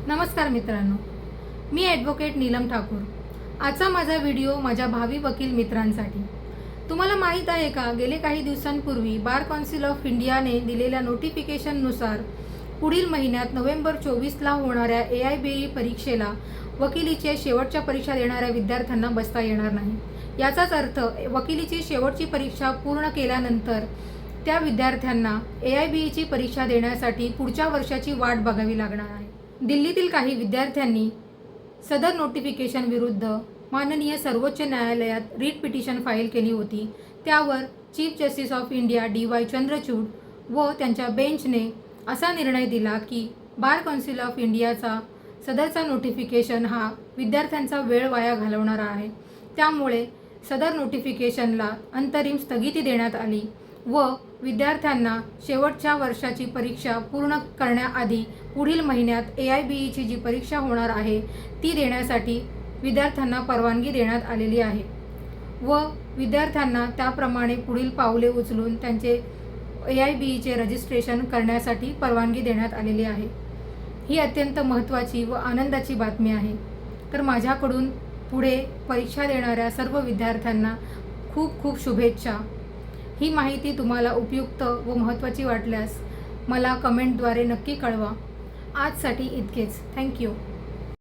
नमस्कार मित्रांनो, मी ॲडव्होकेट नीलम ठाकूर। आजचा माझा व्हिडिओ माझ्या भावी वकील मित्रांसाठी। तुम्हाला माहीत आहे का, गेले काही दिवसांपूर्वी बार काउन्सिल ऑफ इंडियाने दिलेल्या नोटिफिकेशननुसार पुढील महिन्यात नोव्हेंबर 24ला होणाऱ्या AIBE परीक्षेला वकिलीच्या शेवटच्या परीक्षा देणाऱ्या विद्यार्थ्यांना बसता येणार नाही। याचाच अर्थ वकिलीची शेवटची परीक्षा पूर्ण केल्यानंतर त्या विद्यार्थ्यांना AIBEची परीक्षा देण्यासाठी पुढच्या वर्षाची वाट बघावी लागणार आहे। दिल्लीतील काही विद्यार्थ्यांनी सदर नोटिफिकेशन विरुद्ध माननीय सर्वोच्च न्यायालयात रीट पिटिशन फाईल केली होती। त्यावर chief justice of India DY Chandrachud व त्यांच्या बेंचने असा निर्णय दिला की बार काउन्सिल ऑफ इंडियाचा सदरचा नोटिफिकेशन हा विद्यार्थ्यांचा वेळ वाया घालवणारा आहे। त्यामुळे सदर नोटिफिकेशनला अंतरिम स्थगिती देण्यात आली व विद्यार्थ्यांना शेवटच्या वर्षाची परीक्षा पूर्ण करण्याआधी पुढील महिन्यात AIBEची जी परीक्षा होणार आहे ती देण्यासाठी विद्यार्थ्यांना परवानगी देण्यात आलेली आहे व विद्यार्थ्यांना त्याप्रमाणे पुढील पावले उचलून त्यांचे AIBEचे रजिस्ट्रेशन करण्यासाठी परवानगी देण्यात आलेली आहे। ही अत्यंत महत्त्वाची व आनंदाची बातमी आहे। तर माझ्याकडून पुढे परीक्षा देणाऱ्या सर्व विद्यार्थ्यांना खूप खूप शुभेच्छा। ही माहिती तुम्हाला उपयुक्त व महत्त्वाची वाटल्यास मला कमेंटद्वारे नक्की कळवा। आजसाठी इतकेच। थँक्यू।